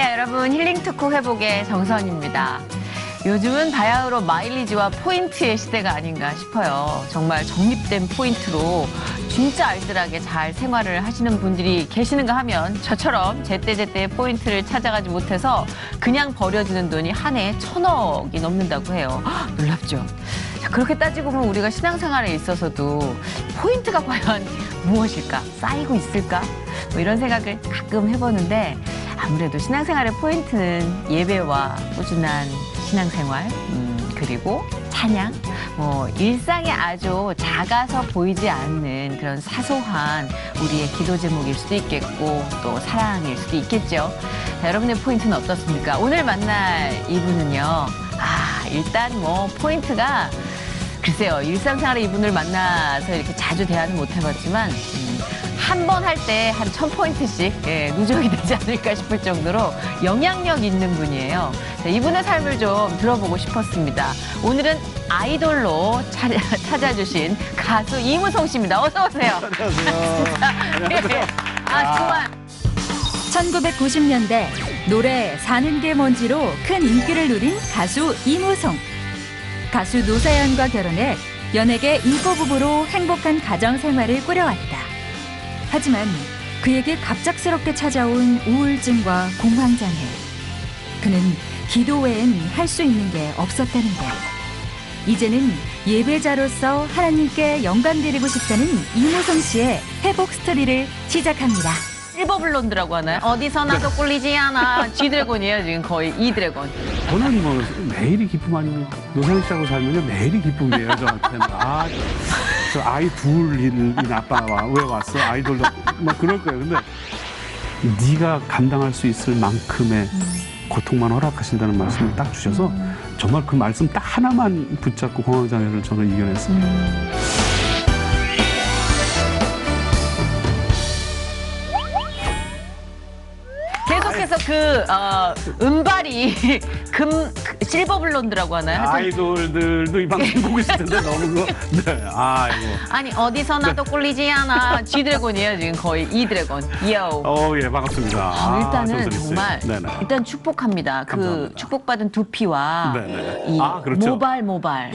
네, 여러분 힐링 특구 회복의 정선입니다. 요즘은 바야흐로 마일리지와 포인트의 시대가 아닌가 싶어요. 정말 적립된 포인트로 진짜 알뜰하게 잘 생활을 하시는 분들이 계시는가 하면 저처럼 제때제때 포인트를 찾아가지 못해서 그냥 버려지는 돈이 한 해에 1,000억이 넘는다고 해요. 헉, 놀랍죠? 자, 그렇게 따지고 보면 우리가 신앙생활에 있어서도 포인트가 과연 무엇일까? 쌓이고 있을까? 뭐 이런 생각을 가끔 해보는데 아무래도 신앙생활의 포인트는 예배와 꾸준한 신앙생활, 그리고 찬양, 뭐 일상에 아주 작아서 보이지 않는 그런 사소한 우리의 기도 제목일 수도 있겠고 또 사랑일 수도 있겠죠. 자, 여러분의 포인트는 어떻습니까? 오늘 만날 이분은요. 일단 뭐 포인트가 글쎄요. 일상생활에 이분을 만나서 이렇게 자주 대화는 못 해봤지만 한 번 할 때 한 1,000포인트씩 누적이 되지 않을까 싶을 정도로 영향력 있는 분이에요. 자, 이분의 삶을 좀 들어보고 싶었습니다. 오늘은 아이돌로 찾아주신 가수 이무송 씨입니다. 어서 오세요. 안녕하세요. 정말. 1990년대 노래 사는 게 뭔지로 큰 인기를 누린 가수 이무송. 가수 노사연과 결혼해 연예계 인기 부부로 행복한 가정 생활을 꾸려왔다. 하지만 그에게 갑작스럽게 찾아온 우울증과 공황장애. 그는 기도 외엔 할 수 있는 게 없었다는 것. 이제는 예배자로서 하나님께 영광 드리고 싶다는 이무송 씨의 회복 스토리를 시작합니다. 실버 블론드라고 하나요? 어디서 나도 꿀리지 않아. G드래곤이에요, 지금 거의 E드래곤. 저는 뭐 매일이 기쁨 아니면 노사연 씨하고 살면 매일이 기쁨이에요, 저한테는. 저 아이 둘 잃은 아빠가 왜 왔어? 아이돌도 막 그럴 거예요. 근데 네가 감당할 수 있을 만큼의 고통만 허락하신다는 말씀을 딱 주셔서 정말 그 말씀 딱 하나만 붙잡고 공황장애를 저는 이겨냈습니다. 계속해서 은발이 실버 블론드라고 하나요? 아이돌들도 이 방송 보고 있을 텐데 너무 네, 아이고. 아니 어디서 나도 꿀리지 않아. G드래곤이에요, 지금 거의 E드래곤. 예, 반갑습니다. 일단은 정말 네네. 일단 축복합니다. 감사합니다. 축복받은 두피와 네네. 이 그렇죠. 모발.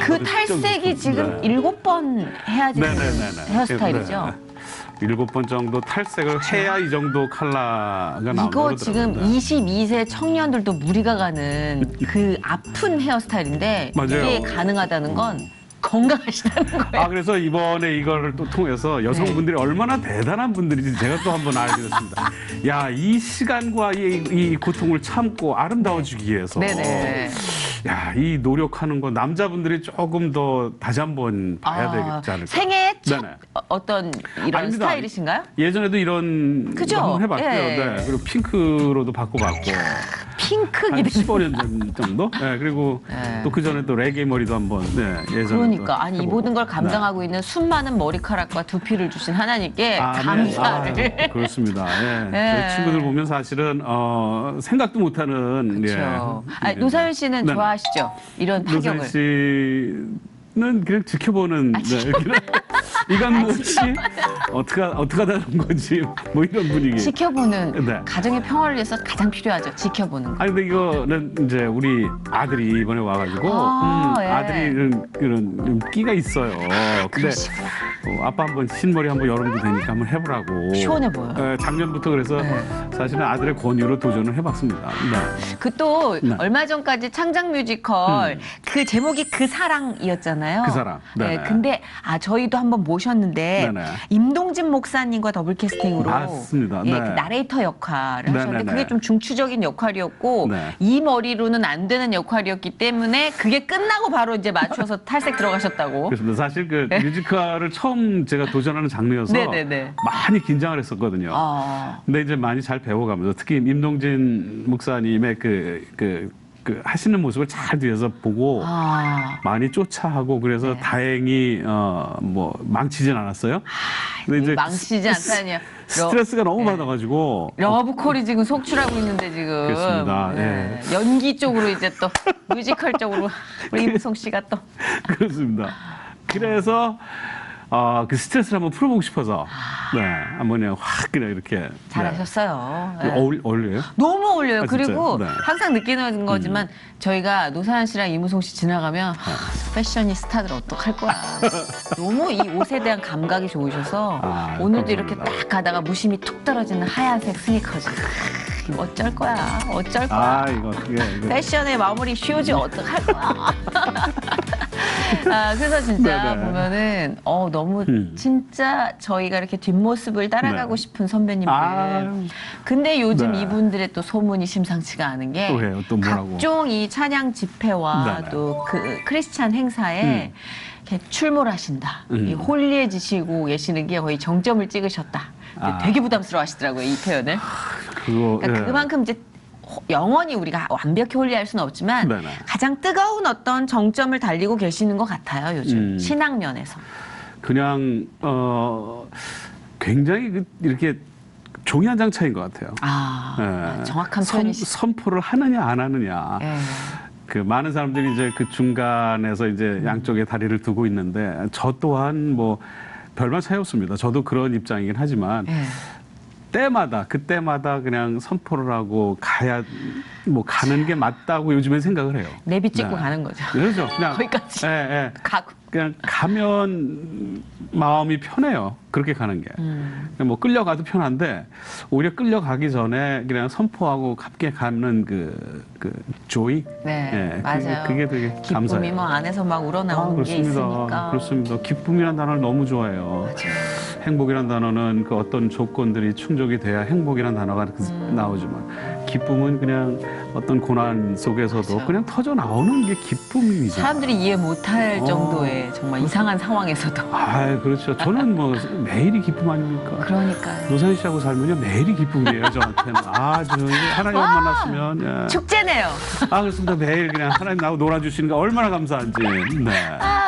그 탈색이 지금 7번 해야 되는 헤어스타일이죠. 네. 7번 정도 탈색을 해야 이 정도 컬러가 나오는 이거 지금 22세 청년들도 무리가 가는 그 아픈 헤어스타일인데 맞아요. 이게 가능하다는 건 건강하시다는 거예요. 그래서 이번에 이거를 또 통해서 여성분들이 얼마나 대단한 분들인지 제가 또 한번 알게 됐습니다. 야, 이 시간과 이 고통을 참고 아름다워지기 위해서 네네. 야, 이 노력하는 거 남자분들이 조금 더 다시 한번 봐야 되겠지 않을까. 생애 첫 네네. 어떤 이런 아닙니다. 스타일이신가요? 예전에도 이런 그죠? 거 한번 해봤고요. 예. 네. 그리고 핑크로도 바꿔봤고 핑크 한 기대. 15년 정도? 네, 그리고 네. 또 그 전에 또 레게 머리도 한번 예전에 그러니까 아니 이 해보고. 모든 걸 감당하고 있는 수많은 머리카락과 두피를 주신 하나님께 감사를. 네. 그렇습니다. 예. 예. 그 친구들 보면 사실은 생각도 못하는. 그렇죠. 예. 노사연 씨는 네네. 좋아하시죠? 이런 타격을. 노사연 씨는 그냥 지켜보는. 이건 뭐지? 어떻게 하다는 거지? 뭐 이런 분위기. 지켜보는 네. 가정의 평화를 위해서 가장 필요하죠. 지켜보는 거. 아니 근데 이거는 이제 우리 아들이 이번에 와가지고 예. 아들이 그런 끼가 있어요. 근데 그러시구나. 아빠 한번 흰머리 한번 여름도 되니까 한번 해보라고. 시원해 보여요. 작년부터 그래서 네. 사실은 아들의 권유로 도전을 해봤습니다. 네. 그 또 네. 얼마 전까지 창작 뮤지컬 그 제목이 그 사랑이었잖아요. 그 사랑. 네. 네네. 근데 저희도 한번 모셨는데 네네. 임동진 목사님과 더블 캐스팅으로 맞습니다. 예, 네. 그 나레이터 역할을 하셨는데 네네네. 그게 좀 중추적인 역할이었고 네. 이 머리로는 안 되는 역할이었기 때문에 그게 끝나고 바로 이제 맞춰서 탈색 들어가셨다고. 그렇습니다. 사실 그 뮤지컬을 처음 제가 도전하는 장르여서 네네네. 많이 긴장을 했었거든요. 근데 이제 많이 잘 배워가면서 특히 임동진 목사님의 그 하시는 모습을 잘 뒤에서 보고 많이 쫓아하고 그래서 다행히 뭐 망치진 않았어요. 근데 이제 망치지 않다니요. 스트레스가 너무 받아가지고 러브콜이 지금 속출하고 있는데 지금. 그렇습니다. 네. 연기 쪽으로 이제 또 뮤지컬 쪽으로 우리 임송 씨가 또. 그렇습니다. 그래서 그 스트레스를 한번 풀어보고 싶어서 네, 한번 그냥 확 그냥 이렇게 잘하셨어요. 네. 네. 어울려요? 너무 어울려요. 아, 그리고 진짜요? 네. 항상 느끼는 거지만 저희가 노사연 씨랑 이무송 씨 지나가면 패셔니스타들 어떡할 거야. 너무 이 옷에 대한 감각이 좋으셔서 오늘도 이렇게 감사합니다. 딱 가다가 무심히 툭 떨어지는 하얀색 스니커즈. 어쩔 거야. 어쩔 거야. 이거 패션의 마무리 슈즈 어떡할 거야. 그래서 진짜 네네. 보면은 너무 진짜 저희가 이렇게 뒷모습을 따라가고 네. 싶은 선배님들. 근데 요즘 이분들의 또 소문이 심상치가 않은 게 또 해요. 또 뭐라고? 각종 이 찬양 집회와 네네. 또 그 크리스찬 행사에 이렇게 출몰하신다. 이 홀리해지시고 계시는 게 거의 정점을 찍으셨다. 되게 부담스러워하시더라고요, 이 표현을. 그러니까 그만큼 이제 영원히 우리가 완벽히 홀리할 수는 없지만 네네. 가장 뜨거운 어떤 정점을 달리고 계시는 것 같아요, 요즘 신앙 면에서. 그냥 굉장히 이렇게 종이 한 장 차이인 것 같아요. 정확한 표현이시죠. 선포를 하느냐 안 하느냐. 예. 그 많은 사람들이 이제 그 중간에서 이제 양쪽에 다리를 두고 있는데 저 또한 뭐 별반 차이 없습니다. 저도 그런 입장이긴 하지만 그때마다 그냥 선포를 하고 가는 게 맞다고 요즘엔 생각을 해요. 내비 찍고 가는 거죠. 그렇죠. 그냥 거기까지 가고. 그냥 가면 마음이 편해요. 그렇게 가는 게. 뭐 끌려가도 편한데 오히려 끌려가기 전에 그냥 선포하고 함께 가는 그 조이. 네, 맞아요. 그게 되게 기쁨이 감사해요. 뭐 안에서 막 우러나오는 게 있으니까. 그렇습니다. 기쁨이라는 단어를 너무 좋아해요. 맞아요. 행복이라는 단어는 그 어떤 조건들이 충족이 돼야 행복이라는 단어가 나오지만 기쁨은 그냥 어떤 고난 속에서도 맞아요. 그냥 터져 나오는 게 기쁨이죠. 사람들이 이해 못할 정도의 정말 이상한 상황에서도. 그렇죠. 저는 뭐 매일이 기쁨 아닙니까? 그러니까요. 노사연 씨하고 살면요 매일이 기쁨이에요. 저한테는 아주 하나님 만났으면 예. 축제네요. 그렇습니다. 매일 그냥 하나님 나하고 놀아주시는 거 얼마나 감사한지. 네.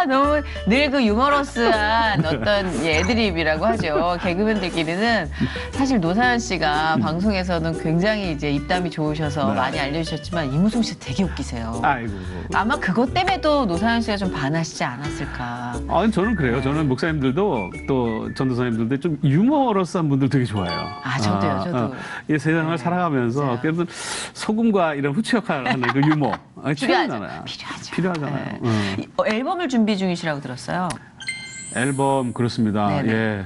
너무 늘 그 유머러스한 어떤 애드립이라고 하죠. 개그맨들끼리는 사실 노사연 씨가 방송에서는 굉장히 이제 입담이 좋으셔서 네. 많이 알려주셨지만 이무송 씨 되게 웃기세요. 아이고. 아마 그것 때문에도 노사연 씨가 좀 반하시지 않았을까. 저는 그래요. 저는 목사님들도 또 전도사님들도 좀 유머러스한 분들 되게 좋아해요. 저도요, 저도. 이 세상을 살아가면서 맞아요. 그래도 소금과 이런 후추 역할을 하는 그 유머 필요하잖아요. 필요하죠. 필요하잖아요. 앨범을 준비 중이시라고 들었어요. 앨범 그렇습니다. 네네. 예,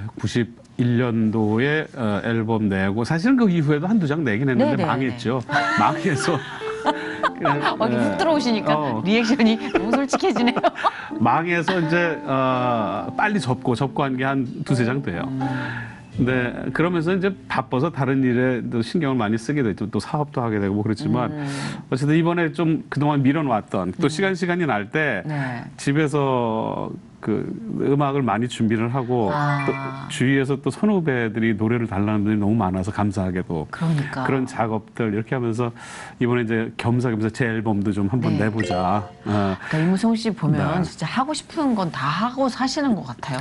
91년도에 앨범 내고 사실은 그 이후에도 한두 장 내긴 했는데 네네네. 망했죠. 망해서 이렇게 훅 들어오시니까 리액션이 너무 솔직해지네요. 망해서 이제 빨리 접고 한 게 한 두세 장 돼요. 네, 그러면서 이제 바빠서 다른 일에 또 신경을 많이 쓰게 됐죠. 또 사업도 하게 되고 뭐 그렇지만 어쨌든 이번에 좀 그동안 밀어놨던 또 시간이 날 때 네. 집에서 그 음악을 많이 준비를 하고 또 주위에서 또 선후배들이 노래를 달라는 분들이 너무 많아서 감사하게도 그러니까. 그런 작업들 이렇게 하면서 이번에 이제 겸사겸사 제 앨범도 좀 한번 네. 내보자. 그러니까 이무송 씨 보면 네. 진짜 하고 싶은 건 다 하고 사시는 것 같아요.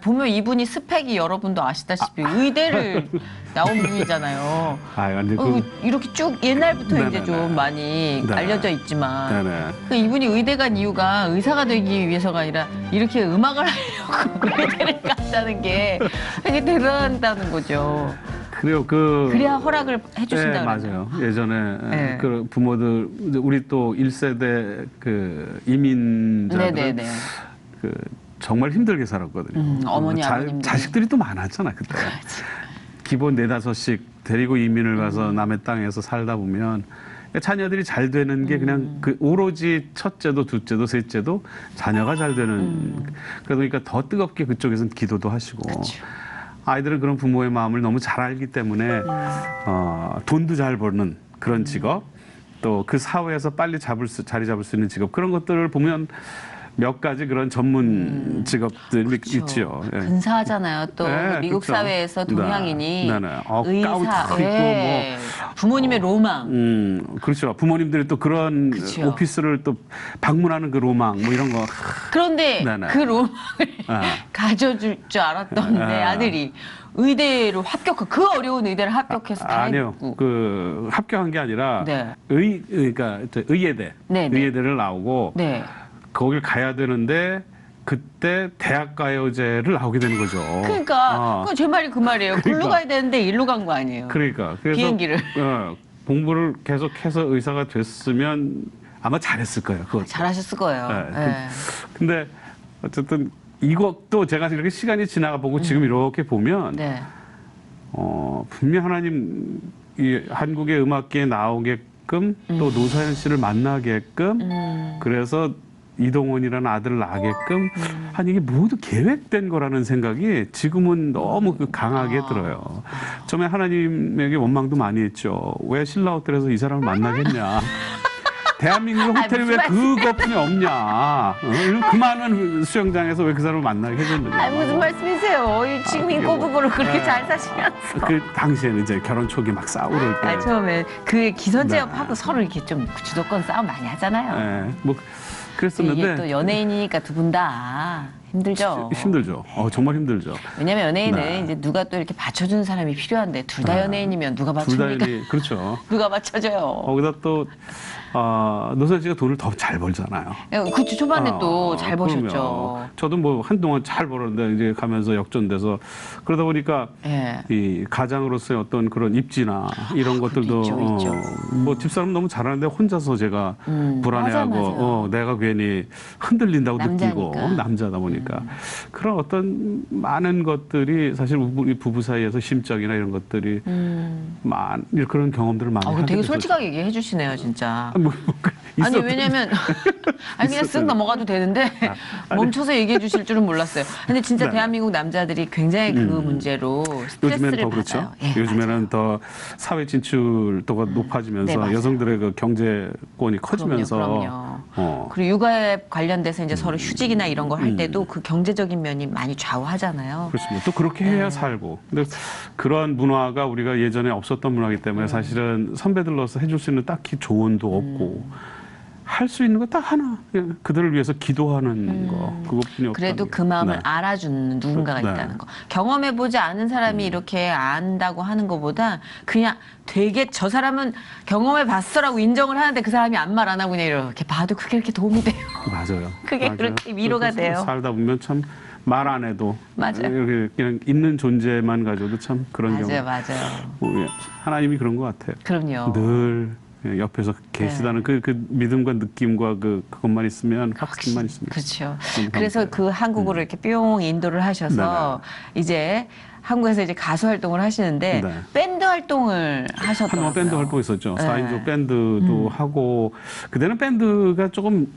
보면 이분이 스펙이 여러분도 아시다시피 의대를 나온 분이잖아요. 완전 이렇게 쭉 옛날부터 이제 네네네. 좀 많이 네. 알려져 있지만 네네. 이분이 의대 간 이유가 의사가 되기 위해서가 아니라 이렇게 음악을 하려고 의대를 갔다는 게 되게 대단하다는 거죠. 그래요. 그래야 허락을 네, 해주신다고 맞아요. 예전에 네. 그 부모들 이제 우리 또 1세대 그 이민자들은 네네네. 그 정말 힘들게 살았거든요. 어머니, 아버님들이. 자식들이 또 많았잖아 그때. 기본 4-5씩 데리고 이민을 가서 남의 땅에서 살다 보면 자녀들이 잘 되는 게 그냥 그 오로지 첫째도 둘째도 셋째도 자녀가 잘 되는 그러니까 더 뜨겁게 그쪽에서는 기도도 하시고 그렇죠. 아이들은 그런 부모의 마음을 너무 잘 알기 때문에 돈도 잘 버는 그런 직업 또 그 사회에서 빨리 자리 잡을 수 있는 직업 그런 것들을 보면 몇 가지 그런 전문 직업들이 그렇죠. 있죠. 예. 근사하잖아요. 또 네, 미국 그렇죠. 사회에서 동양인이 네, 네. 의사, 가우트 있고 예. 부모님의 로망. 그렇죠. 부모님들이 또 그런 그쵸. 오피스를 또 방문하는 그 로망 뭐 이런 거. 그런데 네네. 그 로망을 아. 가져줄 줄 알았던 내 아들이 의대로 그 어려운 의대를 합격해서 다 아니요. 했고. 그 합격한 게 아니라 네. 그러니까 의예대, 네네. 의예대를 나오고 네. 거길 가야 되는데 그때 대학가요제를 나오게 되는 거죠. 그러니까 제 말이 그 말이에요. 그러니까. 글로 가야 되는데 일로 간 거 아니에요. 그래서 비행기를. 공부를 계속해서 의사가 됐으면 아마 잘했을 거예요. 그거. 잘하셨을 거예요. 네. 네. 근데 어쨌든 이것도 제가 이렇게 시간이 지나가 보고 지금 이렇게 보면 네. 분명 하나님 이 한국의 음악계에 나오게끔 또 노사연 씨를 만나게끔 그래서 이동원이라는 아들을 낳게끔 한 이게 모두 계획된 거라는 생각이 지금은 너무 강하게 들어요. 처음에 하나님에게 원망도 많이 했죠. 왜 신라 호텔에서 이 사람을 만나겠냐. 대한민국 호텔에 왜 그것뿐이 없냐. 그 많은 수영장에서 왜 그 사람을 만나게 해줬느냐. 무슨 말씀이세요? 지금 인고 부부를 그렇게 잘 사시면서. 그 당시에는 이제 결혼 초기 막 싸우를 때. 처음에 그 기선제압하고 서로 이렇게 좀 주도권 싸움 많이 하잖아요. 뭐 그랬었는데. 이게 또 연예인이니까 두 분 다 힘들죠. 힘들죠. 정말 힘들죠. 왜냐면 연예인은 네. 이제 누가 또 이렇게 받쳐주는 사람이 필요한데 둘 다 연예인이면 누가 둘 다 받쳐줍니까? 그렇죠. 누가 받쳐줘요? 거기다 또 노사연 씨가 돈을 더 잘 벌잖아요. 그치 초반에 또 잘 그럼요. 버셨죠. 저도 뭐 한동안 잘 벌었는데 이제 가면서 역전돼서 그러다 보니까 예. 이 가장으로서의 어떤 그런 입지나 이런 것들도 있죠. 뭐 집사람 너무 잘하는데 혼자서 제가 불안해하고 맞아. 내가 괜히 흔들린다고 남자니까. 느끼고 남자다 보니까 그런 어떤 많은 것들이 사실 우리 부부 사이에서 심적이나 이런 것들이 그런 경험들을 많이 하게 되게 됐었죠. 솔직하게 얘기해 주시네요, 진짜. 아니 있었던 왜냐면 그냥 쓱 있었던 넘어가도 되는데 멈춰서 얘기해 주실 줄은 몰랐어요. 근데 진짜 네. 대한민국 남자들이 굉장히 그 문제로 스트레스를 요즘에는 더 받아요. 그렇죠. 예, 요즘에는 더 사회 진출도가 높아지면서 네, 맞아요. 여성들의 그 경제권이 커지면서 그럼요. 그리고 육아에 관련돼서 이제 서로 휴직이나 이런 걸 할 때도 그 경제적인 면이 많이 좌우하잖아요. 그렇습니다. 또 그렇게 해야 살고. 근데 그런 문화가 우리가 예전에 없었던 문화이기 때문에 사실은 선배들로서 해줄 수 있는 딱히 조언도 없고 할 수 있는 거 딱 하나. 그냥 그들을 위해서 기도하는 거. 그것뿐이 없다. 그래도 그 마음을 알아주는 누군가가 네. 있다는 거. 경험해보지 않은 사람이 이렇게 안다고 하는 것보다 그냥 되게 저 사람은 경험해봤어라고 인정을 하는데 그 사람이 아무 말 안 하고 그냥 이렇게 봐도 그게 이렇게 도움이 돼요. 맞아요. 그게 맞아요. 그렇게 위로가 그래서 돼요. 살다 보면 참 말 안 해도 맞아요. 이렇게 그냥 있는 존재만 가져도 참 그런 경우. 맞아요. 하나님이 그런 것 같아요. 그럼요. 늘 옆에서 계시다는 그 믿음과 느낌과 그것만 있으면 확신만 있으면. 그렇죠. 너무 그래서 감사해요. 그 한국으로 이렇게 뿅 인도를 하셔서 이제 한국에서 이제 가수 활동을 하시는데 네. 밴드 활동을 하셨더라고요. 한동안 밴드 활동했었죠. 네. 4인조 밴드도 하고 그때는 밴드가 조금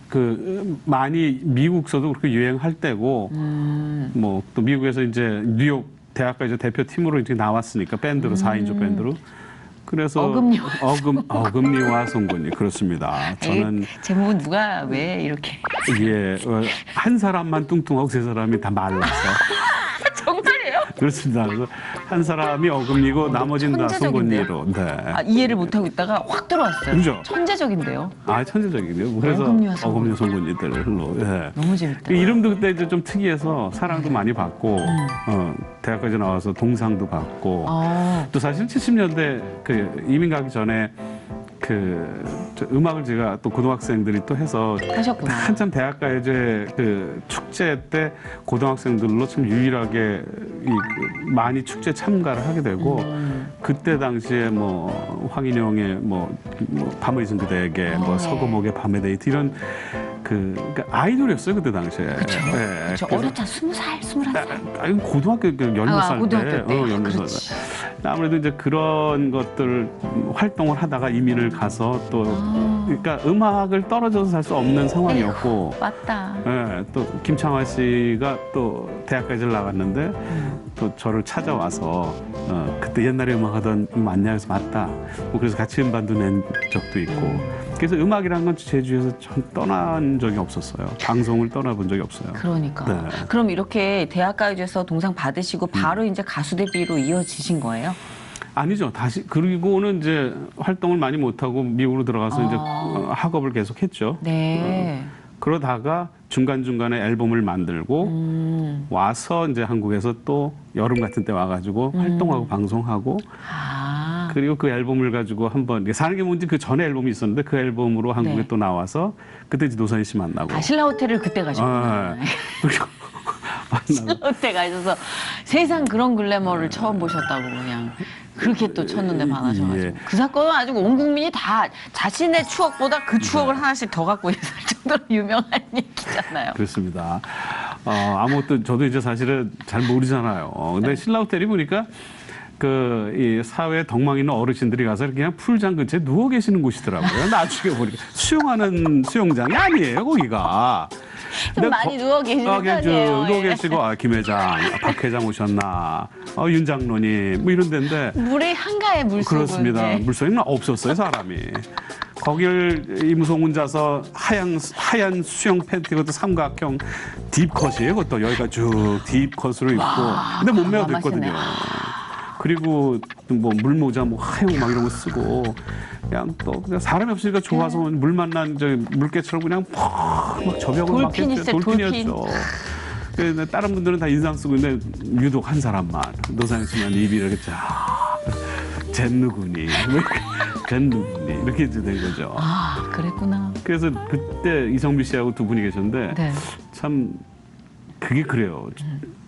많이 미국서도 그렇게 유행할 때고 뭐 또 미국에서 이제 뉴욕 대학가 이제 대표팀으로 이렇게 나왔으니까 밴드로 4인조 밴드로. 그래서 어금니와 송곳니 그렇습니다. 저는 제목은 누가 왜 이렇게 한 사람만 뚱뚱하고 세 사람이 다 말라서 정말이에요? 그렇습니다. 그래서 한 사람이 어금니고 나머지는 다 천재적인데요? 송곳니로. 네. 이해를 못하고 있다가 확 들어왔어요. 그죠? 천재적인데요. 천재적이네요. 그래서 어금니와 송곳니. 어금니 송곳니들로. 예. 너무 재밌다. 그 이름도 그때 이제 좀 특이해서 사랑도 많이 받고 대학까지 나와서 동상도 받고 또 사실 70년대 그 이민 가기 전에 저 음악을 제가 또 고등학생들이 또 해서 하셨구나. 한참 대학가요제 그 축제 때 고등학생들로 참 유일하게 많이 축제 참가를 하게 되고 그때 당시에 뭐 황인영의 뭐 밤을 잊은 그대에게 뭐 서거목의 밤의 데이트 이런 그러니까 아이돌이었어요 그때 당시에. 그렇죠. 네, 그렇죠. 그래서 어렸잖아. 20살, 21살. 아니 고등학교 16살 고등학교 때, 때. 16살 그렇지. 때. 아무래도 이제 그런 것들 활동을 하다가 이민을 가서 또 그러니까 음악을 떨어져서 살 수 없는 상황이었고 맞다. 예, 또 김창완 씨가 또 대학까지 나갔는데 또 저를 찾아와서 그때 옛날에 음악하던 맞냐 해서 맞다. 뭐 그래서 같이 음반도 낸 적도 있고 그래서 음악이라는 건 제주에서 전 떠난 적이 없었어요. 방송을 떠나본 적이 없어요. 그러니까. 네. 그럼 이렇게 대학가요제에서 동상 받으시고 바로 이제 가수 데뷔로 이어지신 거예요? 아니죠. 다시 그리고는 이제 활동을 많이 못 하고 미국으로 들어가서 이제 학업을 계속했죠. 네. 그러다가 중간중간에 앨범을 만들고 와서 이제 한국에서 또 여름 같은 때 와가지고 활동하고 방송하고 그리고 그 앨범을 가지고 한번 사는 게 뭔지 그 전에 앨범이 있었는데 그 앨범으로 한국에 네. 또 나와서 그때 이제 노사연 씨 만나고. 아, 신라 호텔을 그때 가셨구나. 그리고 만나고. 신라 호텔 가셔서 세상 그런 글래머를 처음 보셨다고 그냥 그렇게 또 첫눈에 반하셔가지고 예. 그 사건은 아주 온 국민이 다 자신의 추억보다 그 추억을 하나씩 더 갖고 있을 정도로 유명한 얘기잖아요. 그렇습니다. 아무것도 저도 이제 사실은 잘 모르잖아요. 근데 네. 신라 호텔이 보니까 이 사회 덕망 있는 어르신들이 가서 그냥 풀장 근처에 누워 계시는 곳이더라고요. 나중에 보니까 수영하는 수영장이 아니에요, 거기가. 좀 많이 누워 계시는 그냥 편이에요. 누워 예. 계시고 김 회장, 박 회장 오셨나, 윤 장로님 뭐 이런 데인데. 물의 한가해 물속은. 그렇습니다. 예. 물속에는 없었어요, 사람이. 거길 이무송 혼자서 하얀 수영 팬티, 그것도 삼각형 딥컷이에요. 그것도 여기가 쭉 딥컷으로 입고. 근데 몸매가 됐거든요. 그리고 뭐 물모자, 뭐 하용 막 이런 거 쓰고 그냥 사람이 없으니까 좋아서 물 만난 물개처럼 그냥 막 저벽을 막 돌핀 있어요, 돌핀이었죠. 그래서 다른 분들은 다 인상 쓰고 있는데 유독 한 사람만 노사연 씨만 입이 이렇게 젠 누구니 젠 누구니 이렇게 이제 된 거죠. 아, 그랬구나. 그래서 그때 이성미 씨하고 두 분이 계셨는데 네. 참 그게 그래요.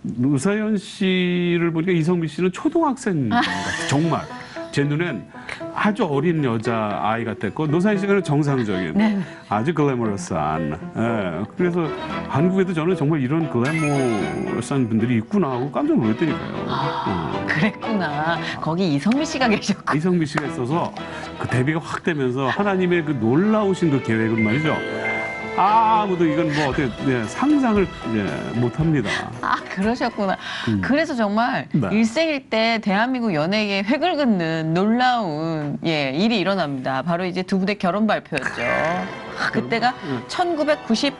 노사연 씨를 보니까 이성미 씨는 초등학생 같아. 정말 제 눈엔 아주 어린 여자 아이 같았고 노사연 씨는 정상적인 네. 아주 글래머러스한. 예. 그래서 한국에도 저는 정말 이런 글래머러스한 분들이 있구나 하고 깜짝 놀랐다니까요. 그랬구나. 거기 이성미 씨가 계셨고. 이성미 씨가 있어서 그 데뷔가 확 되면서 하나님의 그 놀라우신 그 계획은 말이죠. 아무도 이건 뭐 어떻게 상상을 못합니다. 아, 그러셨구나. 그래서 정말 네. 일생일대 대한민국 연예계에 획을 긋는 놀라운 일이 일어납니다. 바로 이제 두 분의 결혼 발표였죠. 그때가 1994년?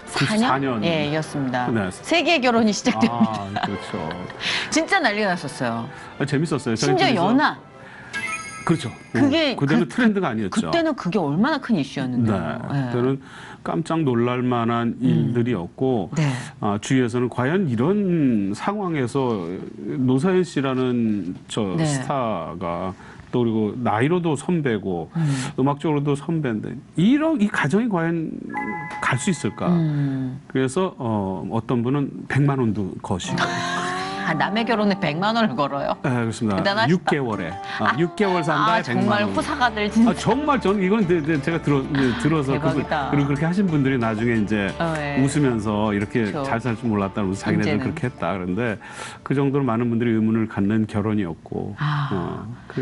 94년. 이었습니다. 네. 세계 결혼이 시작됩니다. 그렇죠. 진짜 난리가 났었어요. 재밌었어요. 심지어 저희 연하. 그렇죠. 그게 그때는 트렌드가 아니었죠. 그때는 그게 얼마나 큰 이슈였는데요. 네. 그때는 깜짝 놀랄 만한 일들이었고 네. 주위에서는 과연 이런 상황에서 노사연 씨라는 네. 스타가 또 그리고 나이로도 선배고 음악적으로도 선배인데 이 가정이 과연 갈 수 있을까? 그래서 어떤 분은 100만 원도 거시고. 남의 결혼에 100만 원을 걸어요. 네, 그렇습니다. 대단하시다. 6개월에 6개월 산다에 100만 정말 원. 호사가들 진짜. 정말 저는 이건 제가 들어서 대박이다. 그리고 그렇게 하신 분들이 나중에 이제 네. 웃으면서 이렇게 그렇죠. 잘 살 줄 몰랐다면서 자기네들 이제는. 그렇게 했다. 그런데 그 정도로 많은 분들이 의문을 갖는 결혼이었고.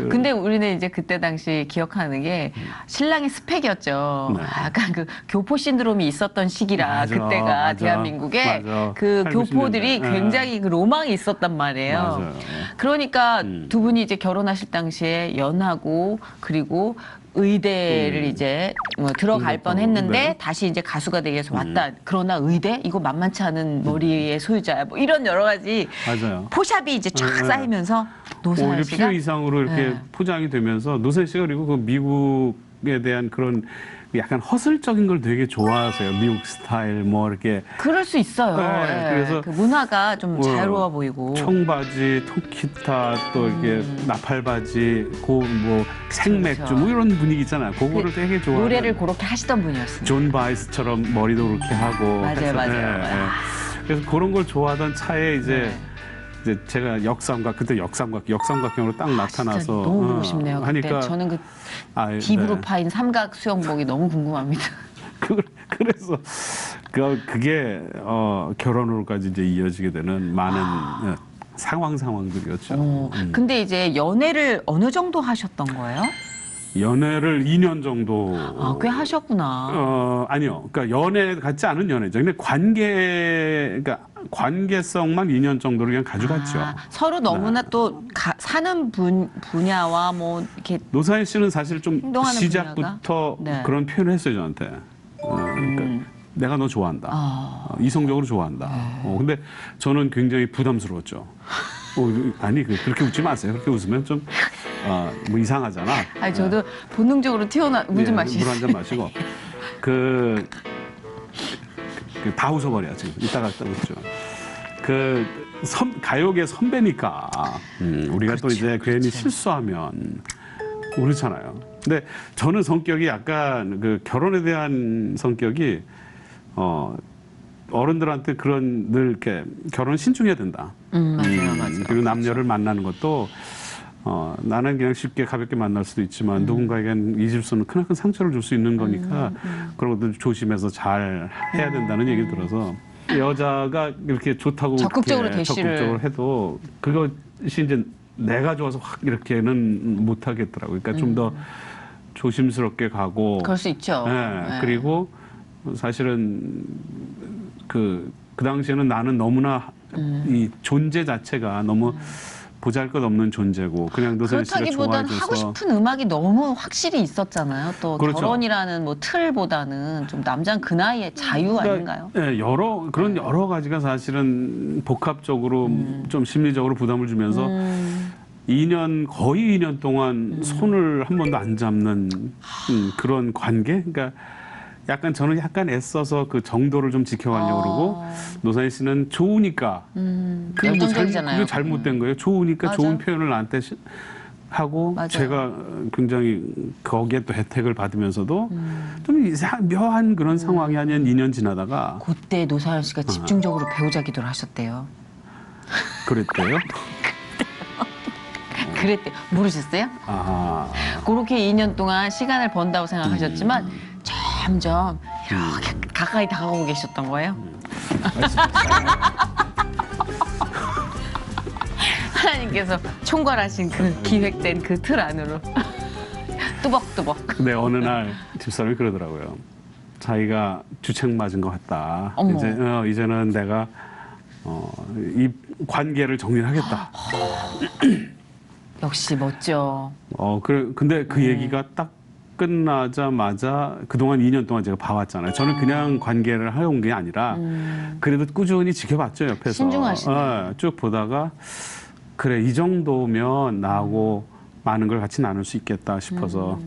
근데 우리는 이제 그때 당시 기억하는 게 신랑의 스펙이었죠. 네. 약간 그 교포 신드롬이 있었던 시기라 맞아, 그때가 맞아. 대한민국에 맞아. 그 80, 교포들이 90년대. 굉장히 그 로망이 있었단 말이에요. 맞아요. 그러니까 두 분이 이제 결혼하실 당시에 연하고 그리고 의대를 이제 들어갈 의대 뻔했는데 네. 다시 이제 가수가 되기 위해서 왔다. 그러나 의대 이거 만만치 않은 머리의 소유자야. 뭐 이런 여러 가지 맞아요. 포샵이 이제 쫙 네. 쌓이면서 노사연 오히려 씨가 필요 이상으로 이렇게 네. 포장이 되면서 노사연 씨가 그리고 그 미국에 대한 그런 약간 허슬적인 걸 되게 좋아하세요. 미국 스타일 뭐 이렇게 그럴 수 있어요. 네, 예. 그래서 그 문화가 좀 자유로워 보이고. 청바지, 통기타, 또 이렇게 나팔바지, 뭐 생맥주 그렇죠. 뭐 이런 분위기 있잖아요. 그거를 되게 좋아하는. 노래를 그렇게 하시던 분이었습니다. 존 바이스처럼 머리도 그렇게 하고. 맞아요, 해서, 맞아요. 그래서 그런 걸 좋아하던 차에 네. 이제 제가 그때 역삼각형으로 딱 나타나서 진짜 너무 보고 싶네요. 그때 하니까 저는 그 아, 딥으로 네. 파인 삼각 수영복이 너무 궁금합니다. 그래서 그게 결혼으로까지 이제 이어지게 되는 많은 상황들이었죠. 근데 이제 연애를 어느 정도 하셨던 거예요? 연애를 2년 정도. 아, 꽤 하셨구나. 아니요. 그러니까 연애 같지 않은 연애죠. 근데 그러니까 관계성만 2년 정도로 그냥 가져갔죠. 서로 너무나 또 사는 분야와 뭐 이렇게 노사연 씨는 사실 좀 행동하는 시작부터 분야가? 네. 그런 표현을 했어요, 저한테. 그러니까 내가 너 좋아한다. 이성적으로 좋아한다. 근데 저는 굉장히 부담스러웠죠. 아니, 그렇게 웃지 마세요. 그렇게 웃으면 좀, 뭐 이상하잖아. 아니 저도 본능적으로 물 좀 마시겠어요. 물 한 잔 마시고. 다 웃어버려, 지금. 이따가 웃죠. 가요계 선배니까, 우리가 또 이제 괜히 실수하면, 그렇잖아요. 근데 저는 성격이 약간 그 결혼에 대한 성격이 어른들한테 그런 늘 이렇게 결혼 신중해야 된다. 맞아요, 맞아요. 그리고 남녀를 만나는 것도 나는 그냥 쉽게 가볍게 만날 수도 있지만 누군가에겐 잊을 수 없는 크나큰 상처를 줄 수 있는 거니까 그런 것도 조심해서 잘 해야 된다는 얘기를 들어서 여자가 이렇게 좋다고 적극적으로 그렇게 대시를. 적극적으로 해도 그것이 이제 내가 좋아서 확 이렇게는 못 하겠더라고요. 그러니까 좀 더 조심스럽게 가고 그럴 수 있죠. 예, 네. 그리고 사실은 그 당시에는 나는 너무나 이 존재 자체가 너무 보잘것없는 존재고 그냥 노선희 씨가 그렇다기보단 하고 좋아해줘서 싶은 음악이 너무 확실히 있었잖아요. 또 그렇죠. 결혼이라는 뭐 틀보다는 좀 남자는 그 나이에 자유 아닌가요? 예, 그런 여러 가지가 사실은 복합적으로 좀 심리적으로 부담을 주면서 2년 거의 2년 동안 손을 한 번도 안 잡는 그런 관계. 그러니까 약간 저는 약간 애써서 그 정도를 좀 지켜가려고 그러고 노사희 씨는 좋으니까 열정적이잖아요. 그게 잘못된 거예요. 좋으니까 맞아. 좋은 표현을 나한테 하고 맞아요. 제가 굉장히 거기에 또 혜택을 받으면서도 좀 묘한 그런 상황이 한 2년 지나다가 그때 노사연 씨가 집중적으로 배우자 기도를 하셨대요. 그랬대요. 그랬대. 모르셨어요? 아, 그렇게 2년 동안 시간을 번다고 생각하셨지만 점점 이렇게 가까이 다가오고 계셨던 거예요. 하나님께서 총괄하신 그 기획된 그 틀 안으로 뚜벅뚜벅. 근데 어느 날 집사람이 그러더라고요. 자기가 주책 맞은 것 같다. 어머. 이제는 내가 이 관계를 정리하겠다. 역시 멋져. 근데 그 얘기가 딱 끝나자마자 그동안 2년 동안 제가 봐왔잖아요. 저는 그냥 관계를 해온 게 아니라 그래도 꾸준히 지켜봤죠, 옆에서. 신중하시네. 쭉 보다가 그래, 이 정도면 나하고 많은 걸 같이 나눌 수 있겠다 싶어서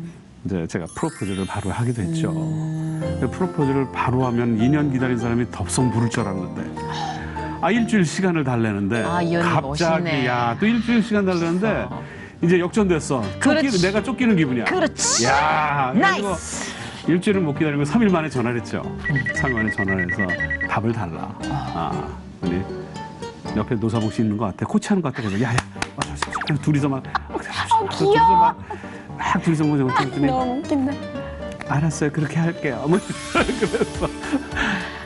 이제 제가 프로포즈를 바로 하게 됐죠. 근데 프로포즈를 바로 하면 2년 기다린 사람이 덥석 물을 줄 알았는데 일주일 시간을 달래는데 이 언니 갑자기 멋있네. 또 일주일 시간 달래는데 이제 역전됐어. 그렇지. 내가 쫓기는 기분이야. 그렇지. 야, 그래가지고 나이스. 일주일을 못 기다리고 3일 만에 전화를 했죠. 3일 만에 전화를 해서 답을 달라. 우리 옆에 노사복 씨 있는 것 같아. 코치하는 것 같아. 그래서 야야, 둘이서 막 귀여워. 둘이서 뭐 저랬더니 너무 웃긴다. 알았어요. 그렇게 할게요. 뭐